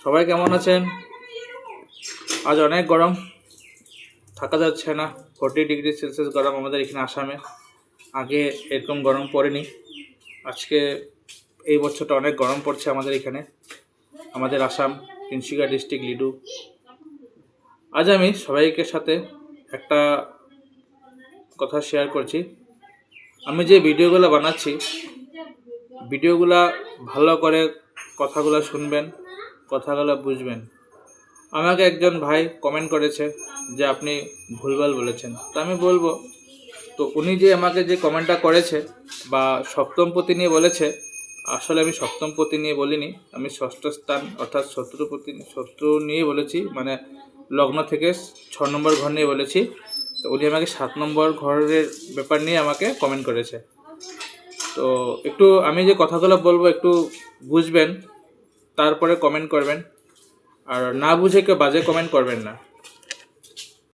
সবাই কেমন আছেন? আজ অনেক গরম, থাকা যাচ্ছে না। 40°C গরম আমাদের এখানে আসামে। আগে এরকম গরম পড়েনি। আজকে এই বছরটা অনেক গরম পড়ছে আমাদের এখানে, আমাদের আসাম তিনসুকিয়া ডিস্ট্রিক্ট লিডু। আজ আমি সবাইকে সাথে একটা কথা শেয়ার করছি। আমি যে ভিডিওগুলো বানাচ্ছি, ভিডিওগুলা ভালো করে কথাগুলো শুনবেন, কথাগুলো বুঝবেন। আমাকে একজন ভাই কমেন্ট করেছে যে আপনি ভুলভাল বলেছেন। তো আমি বলবো, তো উনি যে আমাকে যে কমেন্টটা করেছে বা সপ্তম পতি নিয়ে বলেছে, আসলে আমি সপ্তম পতি নিয়ে বলিনি। আমি ষষ্ঠ স্থান অর্থাৎ শত্রু নিয়ে বলেছি, মানে লগ্ন থেকে 6 নম্বর ঘর নিয়ে বলেছি। তো উনি আমাকে 7 নম্বর ঘরের ব্যাপার নিয়ে আমাকে কমেন্ট করেছে। তো একটু আমি যে কথাগুলো বলবো একটু বুঝবেন, তারপরে কমেন্ট করবেন। আর না বুঝে কেউ বাজে কমেন্ট করবেন না।